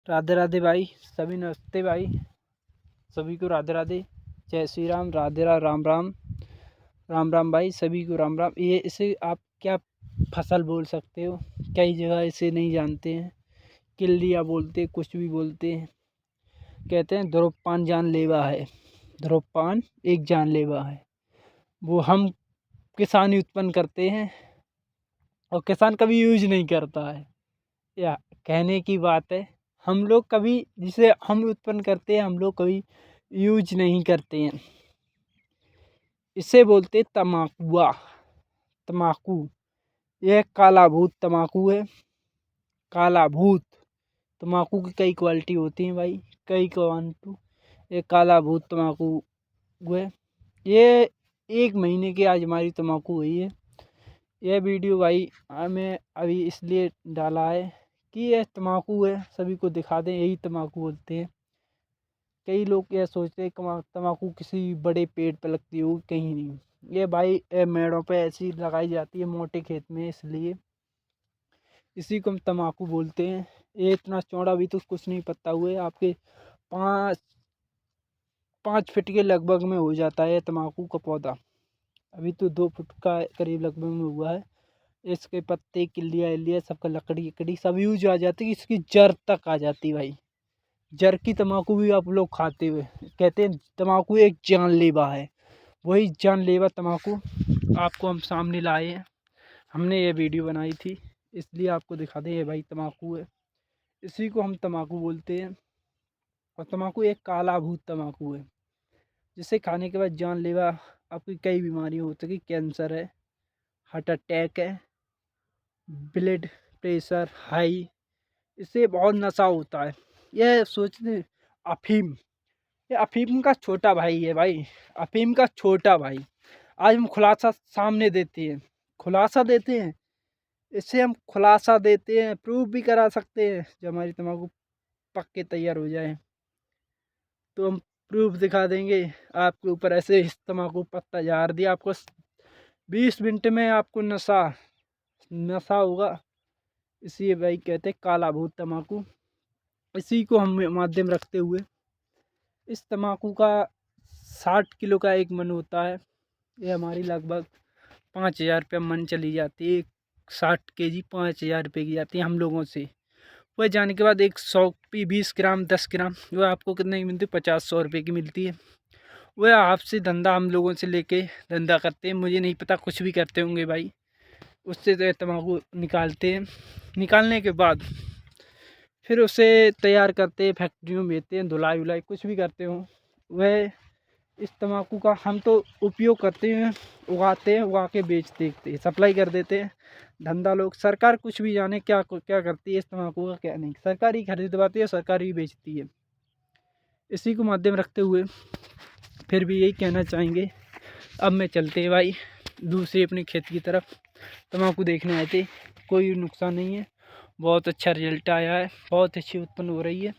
राधे राधे भाई, सभी नमस्ते भाई, सभी को राधे राधे, जय श्री राम, राधे राम, राम राम, राम राम भाई, सभी को राम राम। ये इसे आप क्या फसल बोल सकते हो, कई जगह इसे नहीं जानते हैं, किल्लिया बोलते, कुछ भी बोलते हैं। कहते हैं ध्रुवपान जानलेवा है, ध्रुवपान एक जानलेवा है। वो हम किसान ही उत्पन्न करते हैं और किसान कभी यूज नहीं करता है। या कहने की बात है, हम लोग कभी जिसे हम उत्पन्न करते हैं हम लोग कभी यूज नहीं करते हैं। इसे बोलते तमाकुआ, तमाकू। यह काला भूत तमाकू है। काला भूत तमाकू की कई क्वालिटी होती हैं भाई, कई क्वालिटी। ये काला भूत तमाकू है। ये 1 महीने की आज हमारी तमाकू हुई है। यह वीडियो भाई हमें अभी इसलिए डाला है कि यह तमाकू है, सभी को दिखा दें, यही तमाकू बोलते हैं। कई लोग यह सोचते हैं तमाकू किसी बड़े पेड़ पर लगती होगी, कहीं नहीं। ये भाई मेड़ों पे ऐसी लगाई जाती है मोटे खेत में, इसलिए इसी को हम तमाकू बोलते हैं। ये इतना चौड़ा भी तो कुछ नहीं पता हुए आपके 5 फीट के लगभग में हो जाता है तमाकू का पौधा। अभी तो 2 फुट का करीब लगभग में हुआ है। इसके पत्ते, किल्लिया सबका लकड़ी सब यूज आ जाती है, इसकी जड़ तक आ जाती भाई। जड़ की तमाकू भी आप लोग खाते हुए कहते हैं तमाकू एक जानलेवा है। वही जानलेवा तमाकू आपको हम सामने लाए हैं। हमने ये वीडियो बनाई थी इसलिए आपको दिखा दें, ये भाई तमाकू है, इसी को हम तमाकू बोलते हैं। और तमाकू एक काला भूत तमाकू है, जिसे खाने के बाद जानलेवा आपकी कई बीमारियाँ हो सकी। कैंसर है, हार्ट अटैक है, ब्लड प्रेशर हाई, इससे बहुत नशा होता है। यह सोचते अफीम, ये अफीम का छोटा भाई है भाई, अफीम का छोटा भाई। आज हम खुलासा सामने देते हैं, खुलासा देते हैं, इससे हम खुलासा देते हैं, प्रूफ भी करा सकते हैं। जब हमारी तम्बाकू पक के तैयार हो जाए तो हम प्रूफ दिखा देंगे आपके ऊपर। ऐसे इस तम्बाकू पत्ता झाड़ दिया, आपको 20 मिनट में आपको नशा नशा होगा। इसी भाई कहते हैं काला भूत तम्बाकू। इसी को हम माध्यम रखते हुए इस तम्बाकू का 60 किलो का एक मन होता है। ये हमारी लगभग 5,000 रुपये मन चली जाती है। 60 kg 5,000 रुपये की जाती है हम लोगों से। वह जाने के बाद 100 की 20 ग्राम 10 ग्राम वह आपको कितने की मिलती है? 50-100 रुपये की मिलती है। वह आपसे धंधा हम लोगों से लेके धंधा करते हैं। मुझे नहीं पता, कुछ भी करते होंगे भाई। उससे तो तम्बाकू निकालते हैं, निकालने के बाद फिर उसे तैयार करते हैं, फैक्ट्रियों में भेजते हैं, धुलाई उलाई कुछ भी करते हो। वह इस तम्बाकू का हम तो उपयोग करते हैं, उगाते हैं, उगा के बेच देते हैं, सप्लाई कर देते हैं। धंधा लोग, सरकार कुछ भी जाने क्या क्या करती है इस तम्बाकू का, क्या नहीं। सरकार ही खरीदवाती है, सरकार ही बेचती है। इसी को माध्यम रखते हुए फिर भी यही कहना चाहेंगे। अब मैं चलते हैं भाई दूसरे अपने खेत की तरफ। तम्बाकू देखने आए थे, कोई नुकसान नहीं है, बहुत अच्छा रिजल्ट आया है, बहुत अच्छी उत्पन्न हो रही है।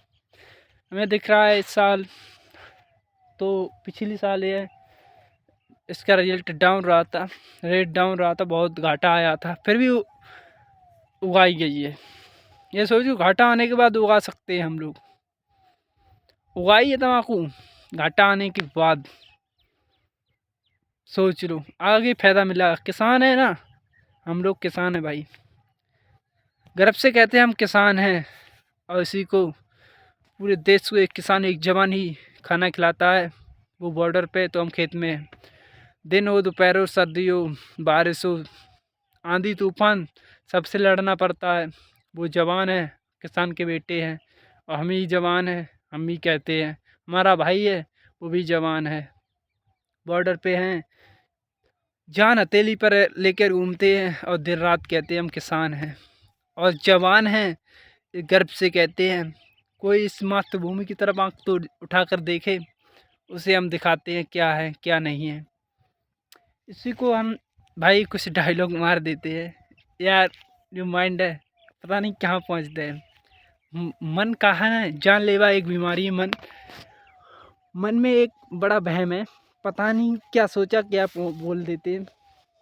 हमें दिख रहा है इस साल तो पिछली साल ये इसका रिजल्ट डाउन रहा था, रेट डाउन रहा था, बहुत घाटा आया था, फिर भी उगाई गई है। ये सोचो घाटा आने के बाद उगा सकते हैं हम लोग, उगाई है तम्बाकू घाटा आने के बाद। सोच लो आगे फायदा मिला। किसान है ना, हम लोग किसान है भाई, गर्व से कहते हैं हम किसान हैं। और इसी को पूरे देश को एक किसान, एक जवान ही खाना खिलाता है। वो बॉर्डर पे तो हम खेत में हैं। दिन हो दोपहर हो, सर्दी हो बारिश हो, आंधी तूफान, सबसे लड़ना पड़ता है। वो जवान है, किसान के बेटे हैं, और हम ही जवान हैं। हम ही कहते हैं हमारा भाई है, वो भी जवान है, बॉर्डर पे हैं, जान हथेली पर लेकर घूमते हैं, और दिन रात कहते हैं हम किसान हैं और जवान हैं। गर्व से कहते हैं। कोई इस मातृभूमि की तरफ आंख तो उठाकर देखे, उसे हम दिखाते हैं क्या है क्या नहीं है। इसी को हम भाई कुछ डायलॉग मार देते हैं यार। जो माइंड है पता नहीं कहाँ पहुँचता है। मन कहाँ है, जानलेवा एक बीमारी है मन। मन में एक बड़ा वहम है, पता नहीं क्या सोचा क्या बोल देते हैं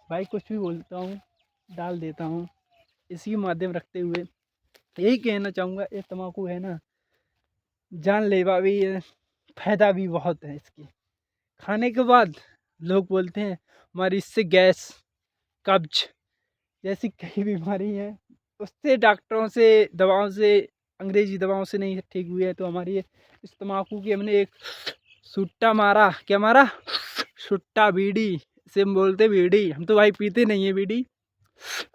भाई। कुछ भी बोलता हूँ, डाल देता हूँ। इसी माध्यम रखते हुए यही कहना चाहूँगा, ये तम्बाकू है ना, जानलेवा भी है, फायदा भी बहुत है इसकी। खाने के बाद लोग बोलते हैं हमारी इससे गैस, कब्ज जैसी कई बीमारी है, उससे डॉक्टरों से, दवाओं से, अंग्रेजी दवाओं से नहीं ठीक हुई है। तो हमारी इस तम्बाकू की हमने एक सुट्टा मारा। क्या मारा? सुट्टा, बीड़ी, इसे हम बोलते बीड़ी। हम तो भाई पीते नहीं है बीड़ी,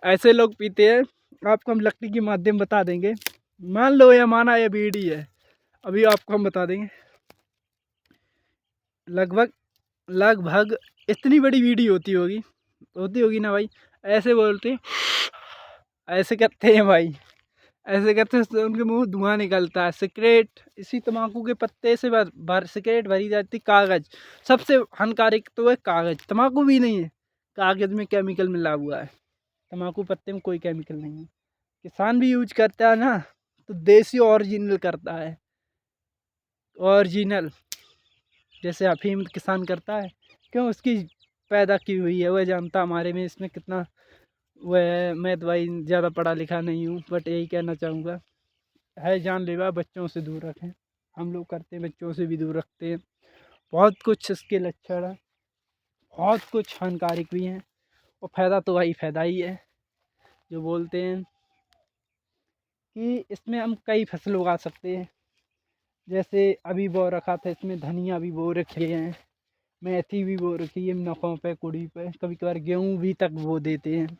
ऐसे लोग पीते हैं। आपको हम लकड़ी के माध्यम बता देंगे, मान लो या माना ये बीड़ी है, अभी आपको हम बता देंगे। लगभग लगभग इतनी बड़ी बीड़ी होती होगी ना भाई। ऐसे बोलते हैं, ऐसे करते हैं भाई, ऐसे करते हैं, उनके मुंह धुआं निकलता है। सिगरेट, इसी तम्बाकू के पत्ते से सिगरेट भरी जाती। कागज सबसे हानिकारक तो है, कागज। तम्बाकू भी नहीं है, कागज में केमिकल मिला हुआ है। तम्बाकू पत्ते में कोई केमिकल नहीं है। किसान भी यूज करता है ना, तो देसी ओरिजिनल करता है, ओरिजिनल। जैसे अफीम किसान करता है, क्यों? उसकी पैदा की हुई है, वह जानता हमारे में इसमें कितना वह है। मैं तो भाई ज़्यादा पढ़ा लिखा नहीं हूँ, बट यही कहना चाहूँगा, है जानलेवा, बच्चों से दूर रखें। हम लोग करते हैं, बच्चों से भी दूर रखते हैं। बहुत कुछ इसके लक्षण हैं, बहुत कुछ हानिकारक भी हैं, और फ़ायदा तो भाई फ़ायदा ही है। जो बोलते हैं कि इसमें हम कई फसल उगा सकते हैं। जैसे अभी बो रखा था, इसमें धनिया भी बो रखे हैं, मेथी भी बो रखी है, नफ़ों पे, कुड़ी पे, कभी कभार गेहूँ भी तक बो देते हैं,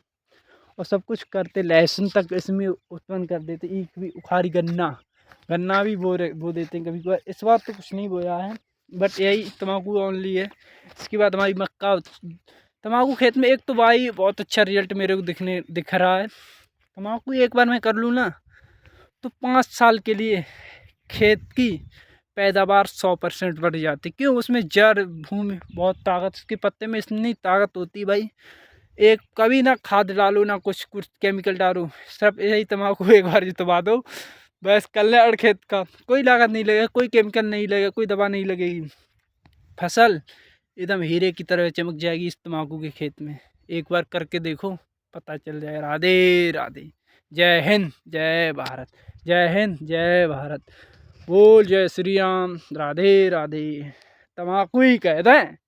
और सब कुछ करते। लहसुन तक इसमें उत्पन्न कर देते, ईख भी उखाड़ी, गन्ना भी बो देते हैं कभी कभार। इस बार तो कुछ नहीं बोया है, बट यही तम्बाकू ओनली है। इसके बाद हमारी मक्का। तम्बाकू खेत में एक तो भाई बहुत अच्छा रिजल्ट मेरे को दिख रहा है। तम्बाकू एक बार मैं कर लूँ ना, तो 5 साल के लिए खेत की पैदावार 100% बढ़ जाती। क्यों? उसमें जड़, भूमि, बहुत ताकत, उसके पत्ते में इतनी ताकत होती भाई। एक कभी ना खाद डालो, ना कुछ केमिकल डालो, सब यही तम्बाकू एक बार जितवा दो, बस कल्याण खेत का। कोई लागत नहीं लगेगा, कोई केमिकल नहीं लगेगा, कोई दवा नहीं लगेगी, फसल एकदम हीरे की तरह चमक जाएगी इस तम्बाकू के खेत में। एक बार करके देखो, पता चल जाएगा। राधे राधे, जय हिंद, जय भारत, जय हिंद, जय भारत, बोल जय श्री राम, राधे राधे। तम्बाकू ही कहते हैं।